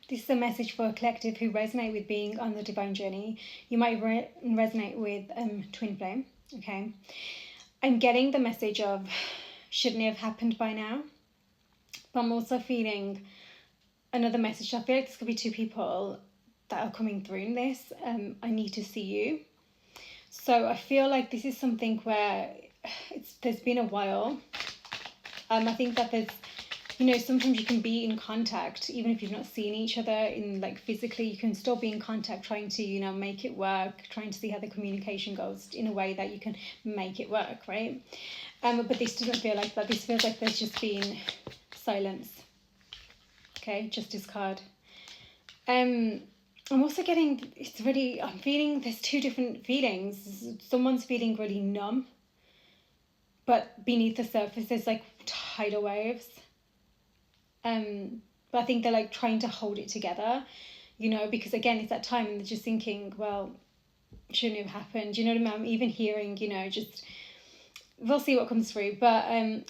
This is a message for a collective who resonate with being on the divine journey. You might resonate with twin flame, okay? I'm getting the message of shouldn't it have happened by now? But I'm also feeling another message. I feel like this could be two people that are coming through in this. I need to see you. So I feel like this is something where there's been a while. I think that there's, you know, sometimes you can be in contact even if you've not seen each other in like physically. You can still be in contact, trying to, you know, make it work, trying to see how the communication goes in a way that you can make it work, right? But this doesn't feel like that. This feels like there's just been silence. Okay, Justice card. I'm also getting, I'm feeling there's two different feelings. Someone's feeling really numb, but beneath the surface there's like tidal waves. But I think they're like trying to hold it together, you know, because again, it's that time and they're just thinking, well, shouldn't have happened. You know what I mean? I'm even hearing, you know, just, we'll see what comes through. But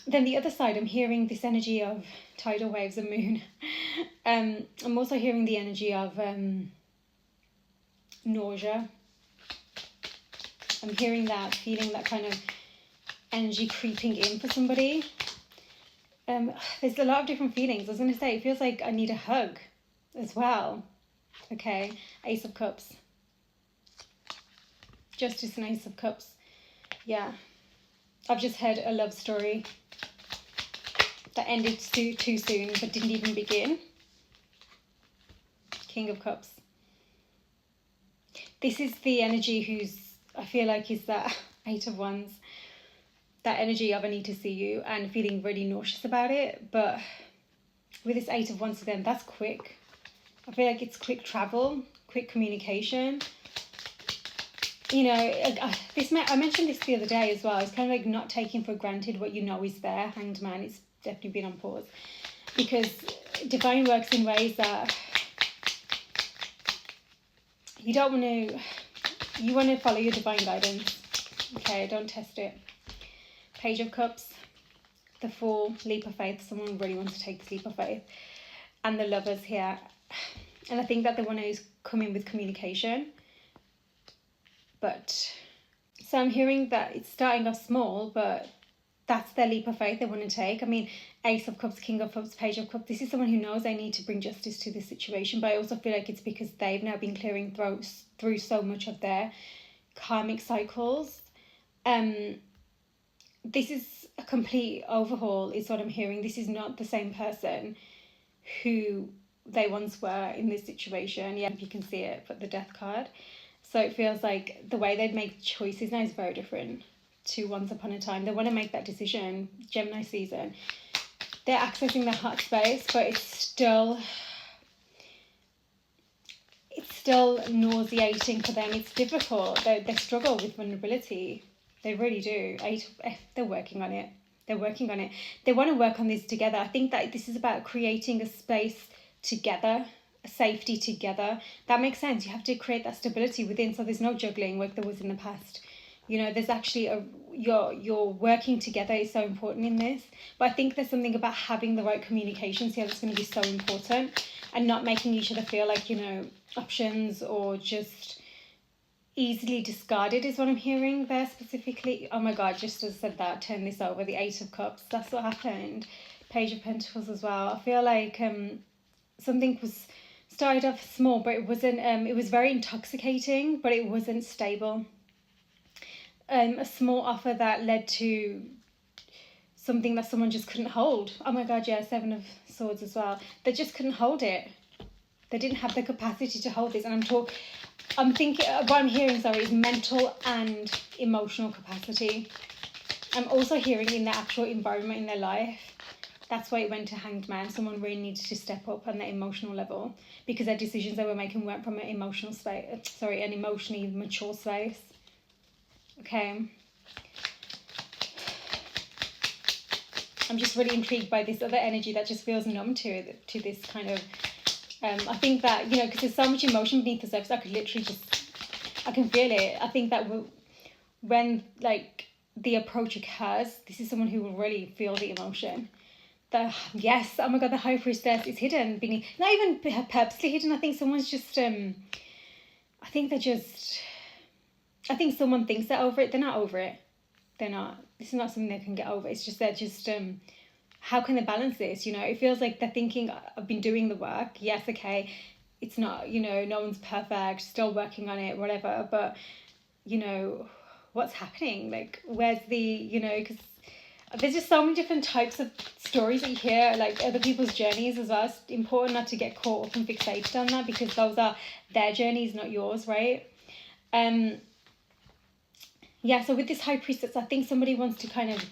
then the other side, I'm hearing this energy of tidal waves and moon. I'm also hearing the energy of nausea. I'm hearing that, feeling that kind of energy creeping in for somebody. There's a lot of different feelings. I was going to say, it feels like I need a hug as well. Okay, Ace of Cups. Justice and Ace of Cups. Yeah. I've just heard a love story that ended too soon but didn't even begin. King of Cups. This is the energy I feel like is that Eight of Wands. That energy of I need to see you and feeling really nauseous about it. But with this Eight of Wands again, that's quick. I feel like it's quick travel, quick communication. You know, I mentioned this the other day as well. It's kind of like not taking for granted what you know is there. Hanged Man, it's definitely been on pause. Because divine works in ways that you don't want to, you want to follow your divine guidance. Okay, don't test it. Page of Cups, the Fool, leap of faith. Someone really wants to take this leap of faith. And the Lovers here. And I think that they want to come in with communication. But, so I'm hearing that it's starting off small, but that's their leap of faith they want to take. I mean, Ace of Cups, King of Cups, Page of Cups. This is someone who knows they need to bring justice to this situation. But I also feel like it's because they've now been clearing through so much of their karmic cycles. This is a complete overhaul is what I'm hearing. This is not the same person who they once were in this situation. Yeah, if you can see it, but the Death card. So it feels like the way they'd make choices now is very different to once upon a time. They want to make that decision, Gemini season. They're accessing their heart space, but it's still nauseating for them. It's difficult. They struggle with vulnerability. They really do. They're working on it. They want to work on this together. I think that this is about creating a space together, a safety together. That makes sense. You have to create that stability within, so there's no juggling like there was in the past. You know, there's actually you're working together is so important in this. But I think there's something about having the right communications here that's going to be so important, and not making each other feel like, you know, options or just easily discarded is what I'm hearing there specifically. Oh my God, just as I said that, turn this over, the Eight of Cups. That's what happened. Page of Pentacles as well. I feel like something was started off small, but it wasn't, it was very intoxicating, but it wasn't stable. A small offer that led to something that someone just couldn't hold. Oh my God, yeah, Seven of Swords as well. They just couldn't hold it. They didn't have the capacity to hold this. And I'm thinking, what I'm hearing, sorry, is mental and emotional capacity. I'm also hearing in the actual environment in their life. That's why it went to Hanged Man. Someone really needed to step up on the emotional level, because their decisions they were making weren't from an emotional space, an emotionally mature space. Okay. I'm just really intrigued by this other energy that just feels numb to this kind of, I think that, you know, because there's so much emotion beneath the surface, I could literally I can feel it. I think that when, like, the approach occurs, this is someone who will really feel the emotion. Yes, oh my god, the high priestess is hidden beneath, not even purposely hidden. I think someone's just I think they're just, I think someone thinks they're over it. They're not over it. They're not. This is not something they can get over. It's just they're just how can they balance this? You know, it feels like they're thinking, I've been doing the work. Yes, okay, it's not, you know, no one's perfect, still working on it, whatever. But, you know, what's happening? Like, where's the, you know, because there's just so many different types of stories that you hear, like other people's journeys as well. It's important not to get caught up and fixated on that, because those are their journeys, not yours, right? Yeah, so with this high priestess, I think somebody wants to kind of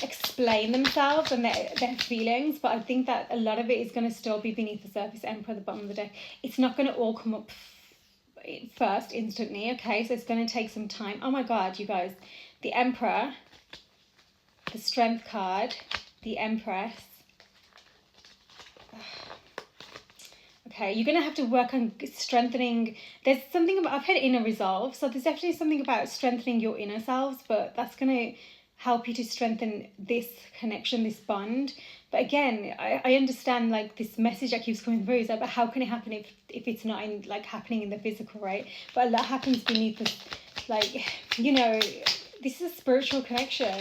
explain themselves and their feelings, but I think that a lot of it is going to still be beneath the surface. Emperor at the bottom of the deck. It's not going to all come up first instantly, okay? So it's going to take some time. Oh my god, you guys. The Emperor, the Strength card, the Empress. Okay, you're going to have to work on strengthening. There's something about, I've had inner resolve, so there's definitely something about strengthening your inner selves, but that's going to help you to strengthen this connection, this bond. But again, I understand like this message that keeps coming through is like, but how can it happen if it's not in like happening in the physical, right? But a lot happens beneath this, like, you know, this is a spiritual connection.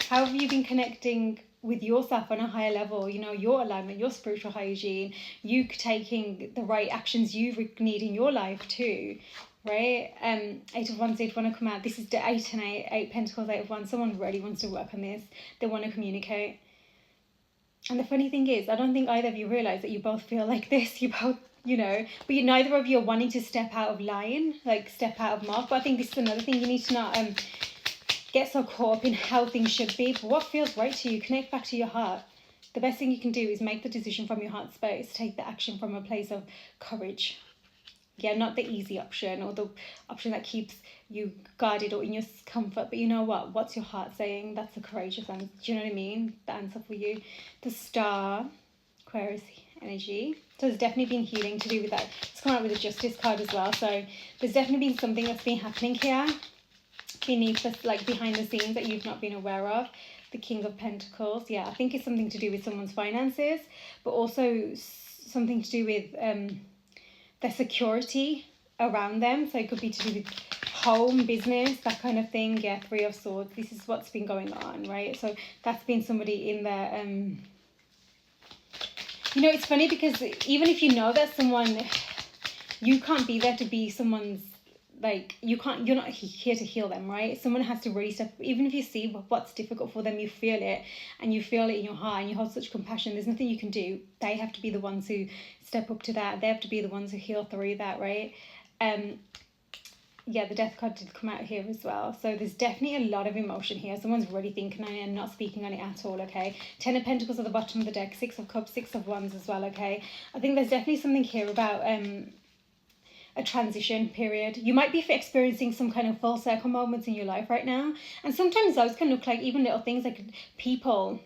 How have you been connecting with yourself on a higher level? You know, your alignment, your spiritual hygiene, you taking the right actions you need in your life too, right? Eight of Wands did want to come out. This is the 8 and 8 Pentacles, 8 of Wands. Someone really wants to work on this. They want to communicate. And the funny thing is, I don't think either of you realize that you both feel like this. You both, you know, but neither of you are wanting to step out of line, like step out of mark. But I think this is another thing you need to not get so caught up in how things should be. But what feels right to you, connect back to your heart. The best thing you can do is make the decision from your heart space. Take the action from a place of courage. Yeah, not the easy option or the option that keeps you guarded or in your comfort. But you know what? What's your heart saying? That's a courageous answer. Do you know what I mean? The answer for you. The Star, Aquarius energy. So there's definitely been healing to do with that. It's come out with the Justice card as well. So there's definitely been something that's been happening here beneath the, like behind the scenes that you've not been aware of. The King of Pentacles. Yeah, I think it's something to do with someone's finances, but also something to do with their security around them. So it could be to do with home, business, that kind of thing. Yeah, Three of Swords. This is what's been going on, right? So that's been somebody in there. You know, it's funny because even if you know that someone, you can't be there to be someone's, like, you're not here to heal them, right? Someone has to really step, even if you see what's difficult for them, you feel it, and you feel it in your heart, and you hold such compassion, there's nothing you can do. They have to be the ones who step up to that. They have to be the ones who heal through that, right? Yeah, the Death card did come out here as well. So there's definitely a lot of emotion here. Someone's really thinking on it and not speaking on it at all, okay? 10 of Pentacles at the bottom of the deck, 6 of Cups, 6 of Wands as well, okay? I think there's definitely something here about a transition period. You might be experiencing some kind of full circle moments in your life right now, and sometimes those can look like even little things like people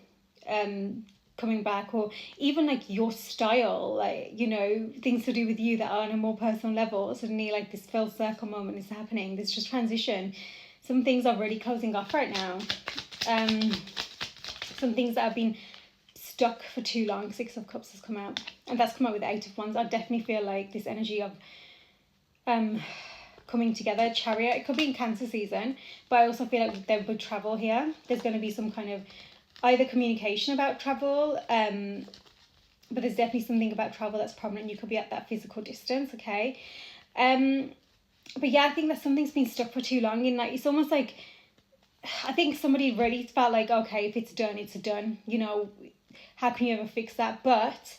coming back, or even like your style, like, you know, things to do with you that are on a more personal level. Suddenly like this full circle moment is happening. There's just transition. Some things are really closing off right now. Some things that have been stuck for too long. 6 of Cups has come out, and that's come out with 8 of Wands. I definitely feel like this energy of coming together. Chariot, it could be in Cancer season, but I also feel like there would travel here. There's going to be some kind of either communication about travel, but there's definitely something about travel that's prominent. You could be at that physical distance, okay? But yeah, I think that something's been stuck for too long, and like it's almost like, I think somebody really felt like, okay, if it's done, it's done, you know, how can you ever fix that? But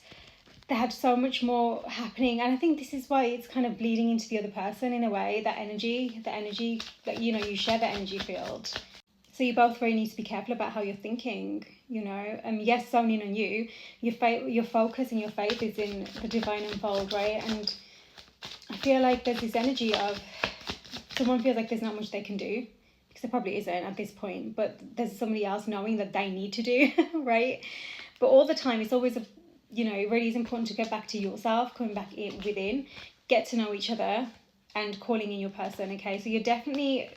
they had so much more happening, and I think this is why it's kind of bleeding into the other person in a way. That energy that, you know, you share that energy field. So you both really need to be careful about how you're thinking, you know. Yes, zoning on you. Your focus and your faith is in the divine unfold, right? And I feel like there's this energy of someone feels like there's not much they can do, because there probably isn't at this point, but there's somebody else knowing that they need to do, right? But all the time, it's always you know, it really is important to get back to yourself, coming back within, get to know each other, and calling in your person, okay? So you're definitely,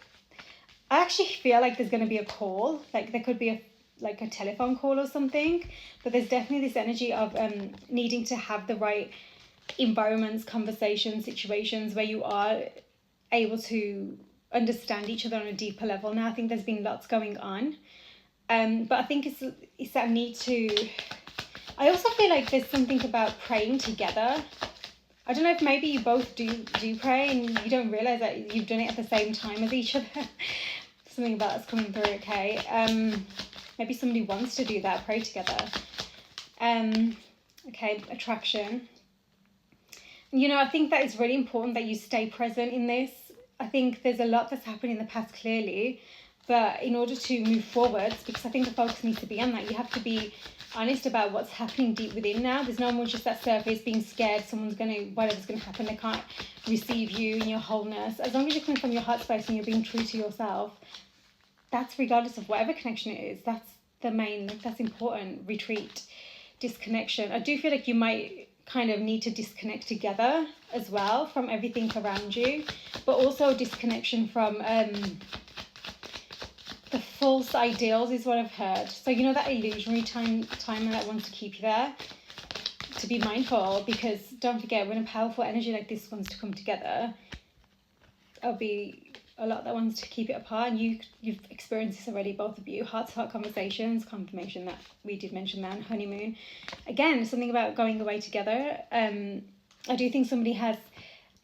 I actually feel like there's going to be a call, like there could be like a telephone call or something, but there's definitely this energy of needing to have the right environments, conversations, situations where you are able to understand each other on a deeper level. Now I think there's been lots going on, but I think it's that need to. I also feel like there's something about praying together. I don't know if maybe you both do pray and you don't realise that you've done it at the same time as each other. Something about that's coming through, okay? Maybe somebody wants to do that, pray together. Okay, attraction. You know, I think that it's really important that you stay present in this. I think there's a lot that's happened in the past, clearly, but in order to move forwards, because I think the focus needs to be on that, you have to be honest about what's happening deep within now. There's no more just that surface being scared whatever's going to happen, they can't receive you in your wholeness. As long as you're coming from your heart space and you're being true to yourself, that's regardless of whatever connection it is, that's important. Retreat, disconnection. I do feel like you might kind of need to disconnect together as well from everything around you, but also disconnection from the false ideals is what I've heard. So you know that illusionary time that wants to keep you there, to be mindful, because don't forget, when a powerful energy like this wants to come together, there'll be a lot that wants to keep it apart, and you've experienced this already, both of you. Heart-to-heart conversations, confirmation that we did mention that, and honeymoon. Again, something about going away together. I do think somebody has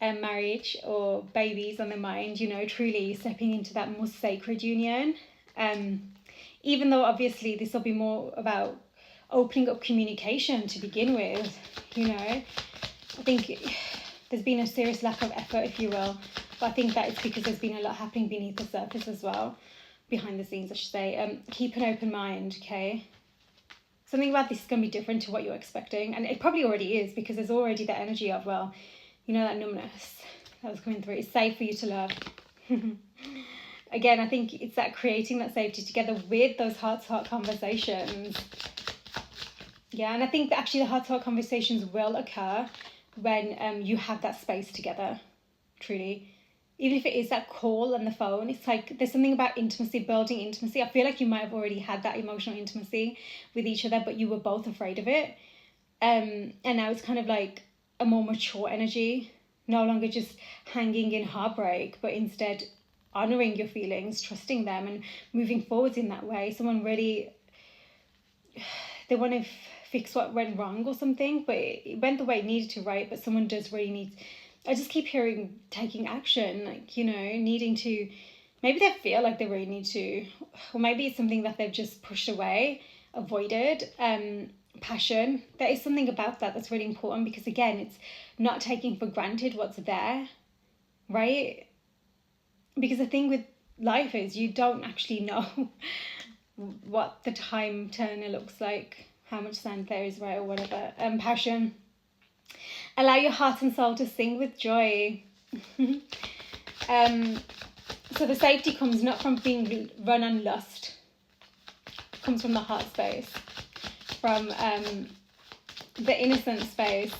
marriage or babies on their mind, you know, truly stepping into that more sacred union. Even though obviously this will be more about opening up communication to begin with, you know. I think there's been a serious lack of effort, if you will, but I think that it's because there's been a lot happening beneath the surface as well, behind the scenes I should say. Keep an open mind, okay? Something about this is going to be different to what you're expecting, and it probably already is, because there's already that energy of, well, you know, that numbness that was coming through. It's safe for you to love. Again, I think it's that creating that safety together with those heart-to-heart conversations. Yeah, and I think that actually the heart-to-heart conversations will occur when you have that space together, truly. Even if it is that call on the phone, it's like there's something about intimacy, building intimacy. I feel like you might have already had that emotional intimacy with each other, but you were both afraid of it. And now it's kind of like a more mature energy, no longer just hanging in heartbreak, but instead honouring your feelings, trusting them, and moving forwards in that way. Someone really, they want to fix what went wrong or something, but it went the way it needed to, right? But someone does really need, I just keep hearing taking action, like, you know, needing to, maybe they feel like they really need to, or maybe it's something that they've just pushed away, avoided. Passion, there is something about that that's really important, because again, it's not taking for granted what's there, right? Because the thing with life is you don't actually know what the time turner looks like, how much sand there is, right, or whatever. Passion. Allow your heart and soul to sing with joy. So the safety comes not from being run on lust. It comes from the heart space, from the innocent space.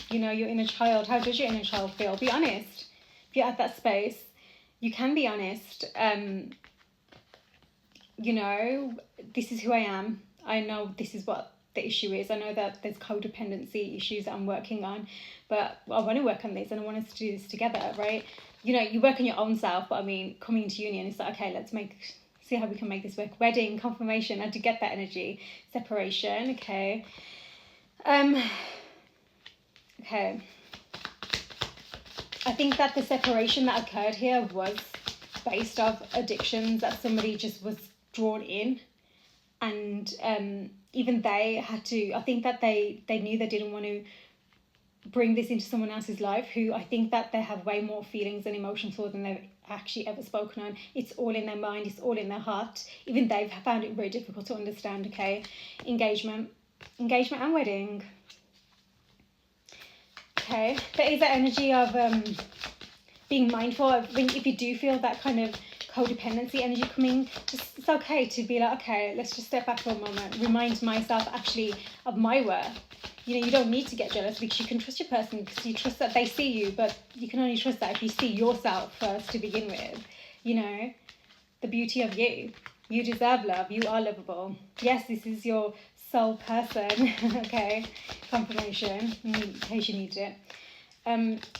You know, your inner child. How does your inner child feel? Be honest. If you're at that space, you can be honest. You know, this is who I am. I know this is what the issue is. I know that there's codependency issues that I'm working on, but I want to work on this and I want us to do this together, right? You know, you work on your own self, but I mean, coming into union, it's like, okay, let's see how we can make this work. Wedding, confirmation, and to get that energy. Separation, okay. Okay. I think that the separation that occurred here was based off addictions that somebody just was drawn in, and even they had to, I think that they knew they didn't want to bring this into someone else's life, who I think that they have way more feelings and emotions for than they've actually ever spoken on. It's all in their mind, it's all in their heart. Even they've found it very difficult to understand, okay? Engagement and wedding. Okay, there is that energy of being mindful of if you do feel that kind of codependency energy coming, it's okay to be like, okay, let's just step back for a moment, remind myself actually of my worth. You know, you don't need to get jealous, because you can trust your person, because you trust that they see you, but you can only trust that if you see yourself first to begin with, you know, the beauty of you. You deserve love. You are lovable. Yes, this is your soul person. Okay, confirmation in case you need it.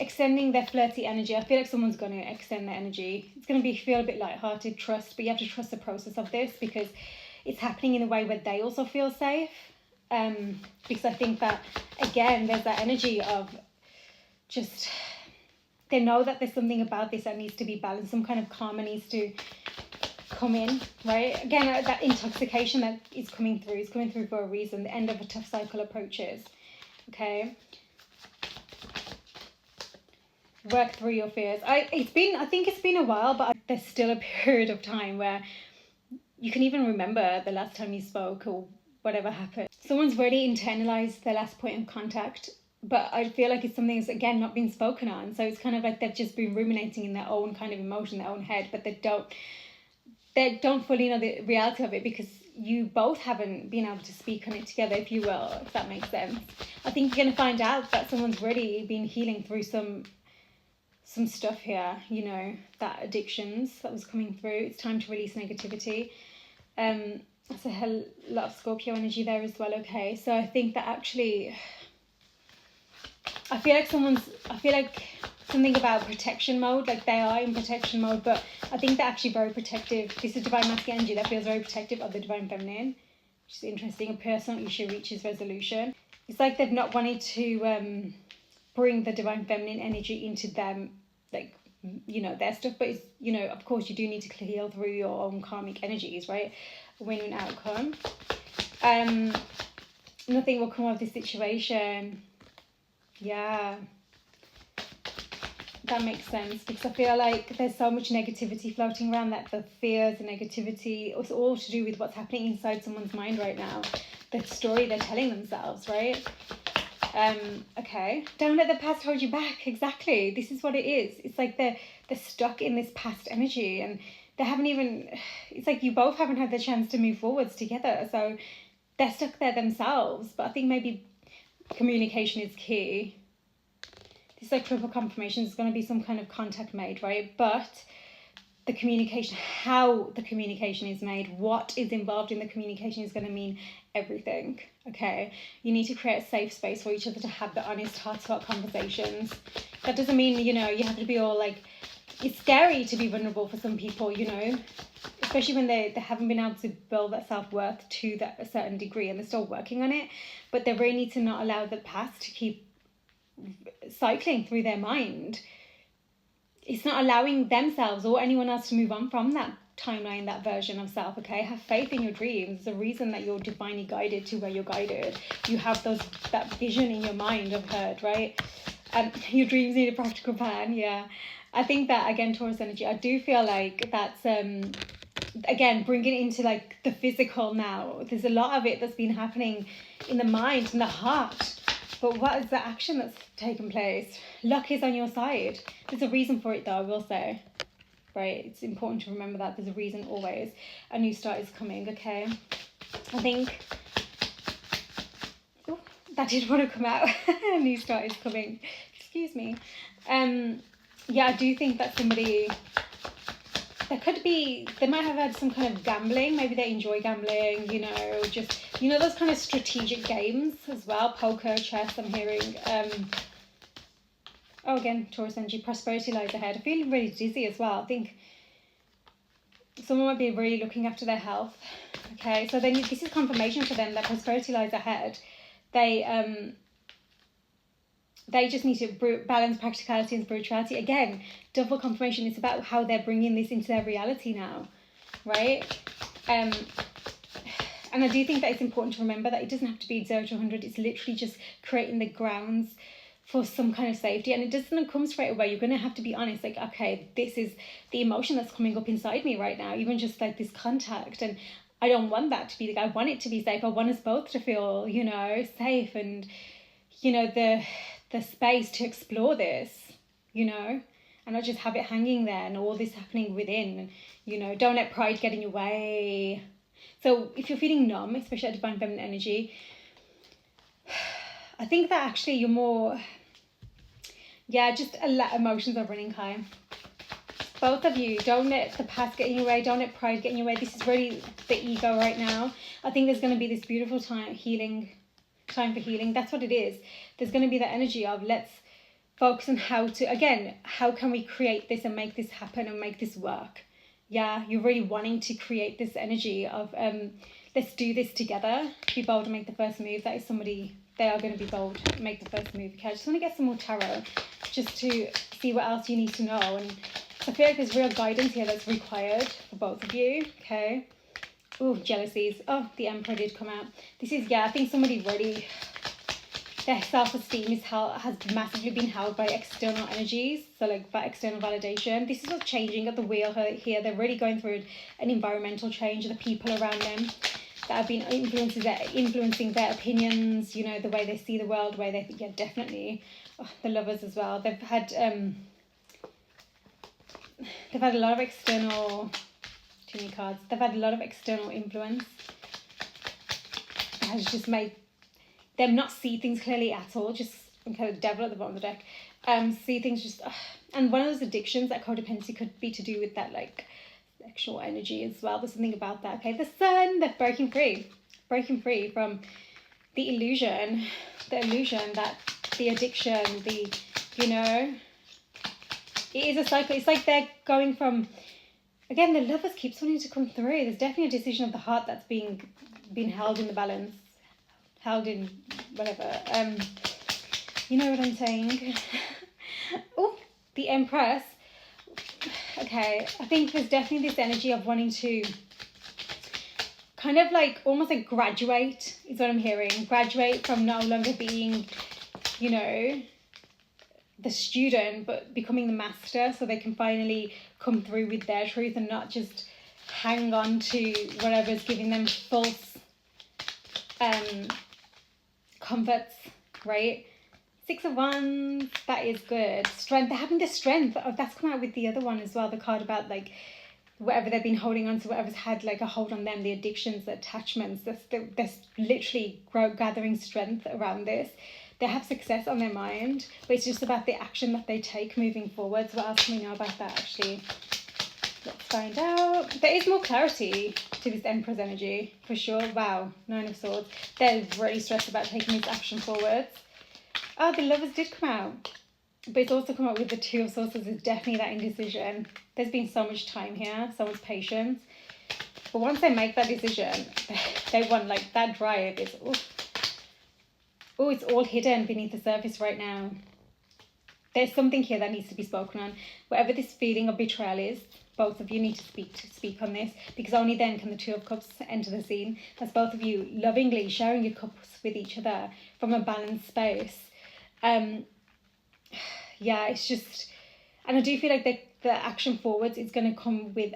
Extending their flirty energy. I feel like someone's going to extend their energy. It's going to be feel a bit lighthearted, trust, but you have to trust the process of this because it's happening in a way where they also feel safe. Because I think that, again, there's that energy of just, they know that there's something about this that needs to be balanced. Some kind of karma needs to come in, right? Again, that intoxication that is coming through for a reason. The end of a tough cycle approaches. Okay. Work through your fears. I think it's been a while, but there's still a period of time where you can even remember the last time you spoke or whatever happened. Someone's really internalized their last point of contact, but I feel like it's something that's, again, not been spoken on. So it's kind of like they've just been ruminating in their own kind of emotion, their own head, but they don't fully know the reality of it because you both haven't been able to speak on it together, if you will, if that makes sense. I think you're going to find out that someone's really been healing through some stuff here, you know, that addictions that was coming through. It's time to release negativity. That's a lot of Scorpio energy there as well. Okay, so I think that actually, I feel like something about protection mode, like they are in protection mode, but I think they're actually very protective. This is divine masculine energy that feels very protective of the divine feminine, which is interesting. A personal issue reaches resolution. It's like they've not wanted to bring the divine feminine energy into them, like, you know, their stuff, but it's, you know, of course you do need to heal through your own karmic energies, right? Win-win outcome. Nothing will come of this situation. Yeah, that makes sense, because I feel like there's so much negativity floating around, that the fears and negativity, it's all to do with what's happening inside someone's mind right now, the story they're telling themselves, right? Okay, don't let the past hold you back. Exactly, this is what it is. It's like they're stuck in this past energy, and they haven't even, it's like you both haven't had the chance to move forwards together, so they're stuck there themselves. But I think maybe communication is key. This like triple confirmation is going to be some kind of contact made, right? But the communication, how the communication is made, what is involved in the communication is going to mean everything. Okay, you need to create a safe space for each other to have the honest heart-to-heart conversations. That doesn't mean, you know, you have to be all like, it's scary to be vulnerable for some people, you know, especially when they haven't been able to build that self-worth to that a certain degree, and they're still working on it, but they really need to not allow the past to keep cycling through their mind. It's not allowing themselves or anyone else to move on from that timeline, that version of self. Okay, have faith in your dreams. There's a reason that you're divinely guided to where you're guided. You have that vision in your mind of heard, right? Your dreams need a practical plan. Yeah, I think that, again, Taurus energy, I do feel like that's again, bringing it into like the physical now. There's a lot of it that's been happening in the mind and the heart, but what is the action that's taken place? Luck is on your side. There's a reason for it though, I will say. Right, it's important to remember that there's a reason always. A new start is coming, okay? I think, oh, that did want to come out. A new start is coming. Excuse me. Yeah, I do think that somebody, they might have had some kind of gambling. Maybe they enjoy gambling, you know, just, you know, those kind of strategic games as well. Poker, chess, I'm hearing. Oh, again, Taurus energy, prosperity lies ahead. I feel really dizzy as well. I think someone might be really looking after their health. Okay, so then this is confirmation for them that prosperity lies ahead. They just need to balance practicality and spirituality. Again, double confirmation. It's about how they're bringing this into their reality now, right? And I do think that it's important to remember that it doesn't have to be 0 to 100. It's literally just creating the grounds for some kind of safety, and it doesn't come straight away. You're going to have to be honest, like, okay, this is the emotion that's coming up inside me right now, even just like this contact, and I don't want that to be like, I want it to be safe. I want us both to feel, you know, safe, and, you know, the space to explore this, you know, and not just have it hanging there and all this happening within, and, you know, don't let pride get in your way. So if you're feeling numb, especially at divine feminine energy, I think that actually you're more, yeah, just emotions are running high. both of you, don't let the past get in your way, don't let pride get in your way. This is really the ego right now. I think there's going to be this beautiful time for healing. That's what it is. There's going to be that energy of let's focus on how can we create this and make this happen and make this work. Yeah, you're really wanting to create this energy of let's do this together. Be bold and make the first move. That is somebody, they are going to be bold, make the first move. Okay, I just want to get some more tarot just to see what else you need to know. And I feel like there's real guidance here that's required for both of you. Okay. Oh, jealousies. Oh, the Emperor did come out. This is, I think somebody really, their self-esteem has massively been held by external energies. So like by external validation. This is what's changing at the wheel here. They're really going through an environmental change. The people around them that have been influencing their opinions, you know, the way they see the world, the way they think, definitely. Oh, the Lovers as well. They've had a lot of external, too many cards. They've had a lot of external influence. It has just made them not see things clearly at all. Just kind of devil at the bottom of the deck. See things just, and one of those addictions that codependency could be to do with that like sexual energy as well. There's something about that. Okay, the Sun, they're breaking free from the illusion that the addiction, it is a cycle. It's like they're going from, again, the Lovers keeps wanting to come through. There's definitely a decision of the heart that's being held in the balance, held in whatever. You know what I'm saying? Oh, the Empress. Okay, I think there's definitely this energy of wanting to kind of like almost like graduate is what I'm hearing. Graduate from no longer being, the student, but becoming the master, so they can finally come through with their truth and not just hang on to whatever's giving them false comforts, right? 6 of Wands, that is good. Strength, they're having the strength. Oh, that's come out with the other one as well, the card about like whatever they've been holding on to, whatever's had like a hold on them, the addictions, the attachments. They're literally gathering strength around this. They have success on their mind, but it's just about the action that they take moving forward. So what else can we know about that actually? Let's find out. There is more clarity to this Emperor's energy, for sure. Wow, 9 of Swords. They're really stressed about taking this action forwards. Oh, the Lovers did come out. But it's also come out with the 2 of Swords. There's definitely that indecision. There's been so much time here, so much patience. But once they make that decision, they want like that drive is, oh, it's all hidden beneath the surface right now. There's something here that needs to be spoken on. Whatever this feeling of betrayal is, both of you need to speak on this, because only then can the 2 of Cups enter the scene. That's both of you lovingly sharing your cups with each other from a balanced space. It's just, and I do feel like the action forwards is going to come with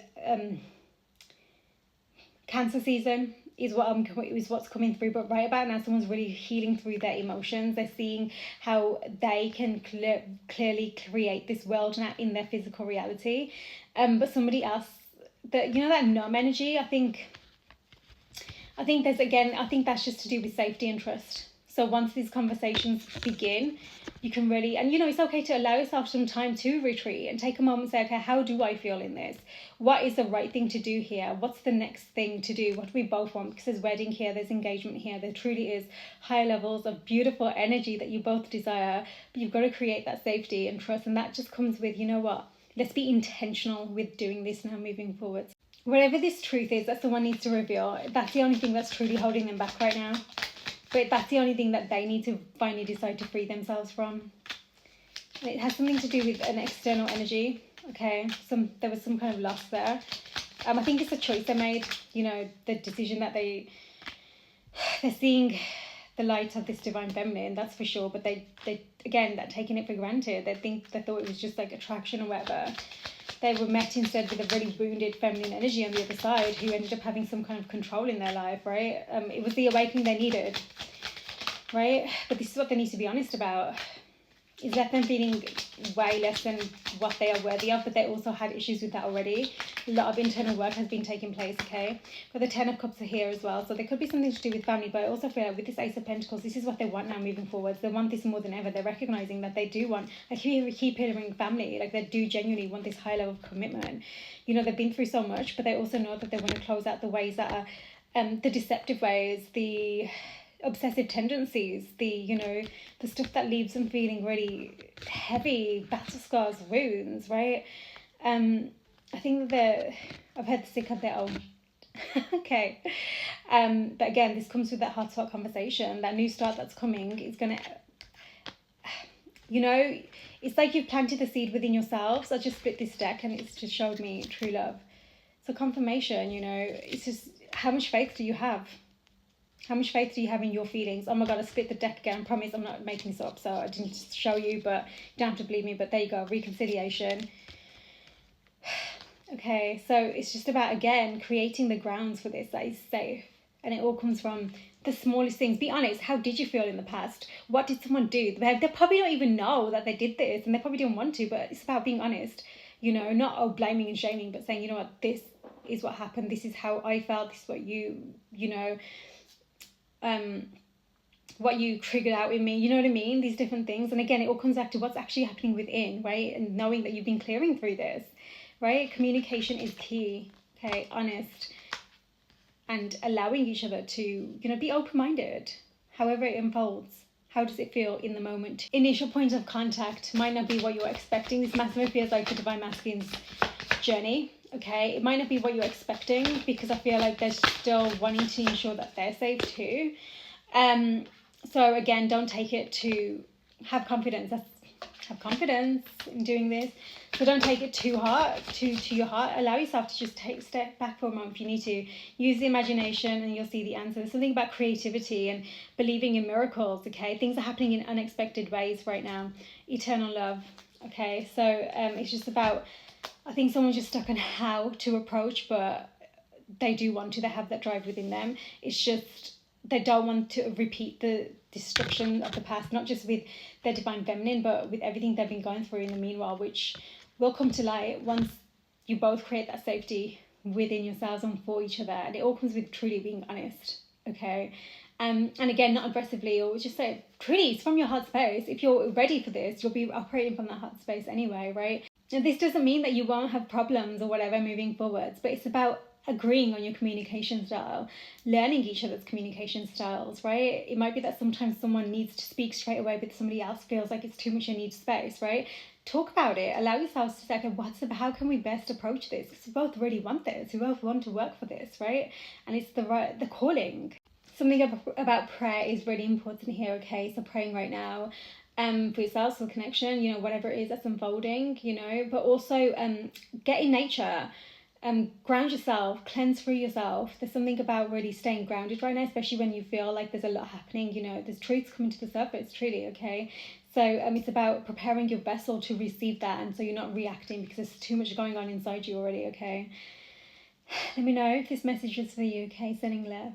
Cancer season is what's coming through. But right about now, someone's really healing through their emotions. They're seeing how they can clearly create this world now in their physical reality. But somebody else, that numb energy, I think that's just to do with safety and trust. So once these conversations begin, you can really, and it's okay to allow yourself some time to retreat and take a moment and say, okay, how do I feel in this? What is the right thing to do here? What's the next thing to do? What do we both want? Because there's wedding here, there's engagement here. There truly is high levels of beautiful energy that you both desire, but you've got to create that safety and trust. And that just comes with, let's be intentional with doing this now moving forward. Whatever this truth is that someone needs to reveal, that's the only thing that's truly holding them back right now. But that's the only thing that they need to finally decide to free themselves from. And it has something to do with an external energy. Okay, there was some kind of loss there. I think it's a choice they made. The decision that they're seeing the light of this divine feminine. That's for sure. But they again, they're taking it for granted. They thought it was just like attraction or whatever. They were met instead with a really wounded feminine energy on the other side, who ended up having some kind of control in their life, right? It was the awakening they needed, right? But this is what they need to be honest about. It's left them feeling way less than what they are worthy of, but they also had issues with that already. A lot of internal work has been taking place, okay? But the Ten of Cups are here as well, so there could be something to do with family, but I also feel like with this Ace of Pentacles, this is what they want now moving forwards. They want this more than ever. They're recognizing that they do want, like, we keep hearing family, like they do genuinely want this high level of commitment. You know, they've been through so much, but they also know that they want to close out the ways that are the deceptive ways, the obsessive tendencies, the stuff that leaves them feeling really heavy, battle scars, wounds, right? I think that I've heard the sick of their own. Okay. But again, this comes with that heart-to-heart conversation, that new start that's coming is gonna, it's like you've planted the seed within yourselves. I just split this deck and it's just showed me true love. So confirmation, it's just, how much faith do you have? How much faith do you have in your feelings? Oh my God, I split the deck again. I promise I'm not making this up, so I didn't just show you, but you don't have to believe me, but there you go, reconciliation. Okay, so it's just about, again, creating the grounds for this that is safe. And it all comes from the smallest things. Be honest, how did you feel in the past? What did someone do? They probably don't even know that they did this, and they probably didn't want to, but it's about being honest. Not blaming and shaming, but saying, what, this is what happened. This is how I felt. This is what what you triggered out in me, you know what I mean? These different things. And again, it all comes back to what's actually happening within, right? And knowing that you've been clearing through this, right? Communication is key, okay? Honest. And allowing each other to, be open-minded, however it unfolds. How does it feel in the moment? Initial point of contact might not be what you're expecting. This massively feels like the Divine Masculine's journey. Okay, it might not be what you're expecting, because I feel like they're still wanting to ensure that they're safe too. So again, don't take it to have confidence. Have confidence in doing this. So don't take it too hard, to your heart. Allow yourself to just take a step back for a moment if you need to. Use the imagination and you'll see the answer. There's something about creativity and believing in miracles, okay? Things are happening in unexpected ways right now. Eternal love, okay? So it's just about, I think someone's just stuck on how to approach, but they do want to. They have that drive within them. It's just they don't want to repeat the destruction of the past, not just with their divine feminine, but with everything they've been going through in the meanwhile, which will come to light once you both create that safety within yourselves and for each other. And it all comes with truly being honest, okay? And again, not aggressively, or just say, truly, it's from your heart space. If you're ready for this, you'll be operating from that heart space anyway, right? And this doesn't mean that you won't have problems or whatever moving forwards, but it's about agreeing on your communication style, learning each other's communication styles, right? It might be that sometimes someone needs to speak straight away, but somebody else feels like it's too much and needs space, right? Talk about it. Allow yourselves to say, okay, how can we best approach this? Because we both really want this. We both want to work for this, right? And it's the calling. Something about prayer is really important here, okay? So praying right now for yourself, for connection, whatever it is that's unfolding, but also get in nature. Ground yourself, cleanse through yourself. There's something about really staying grounded right now, especially when you feel like there's a lot happening, there's truths coming to the surface, truly, okay? So it's about preparing your vessel to receive that, and so you're not reacting because there's too much going on inside you already, okay? Let me know if this message is for you, okay? Sending love.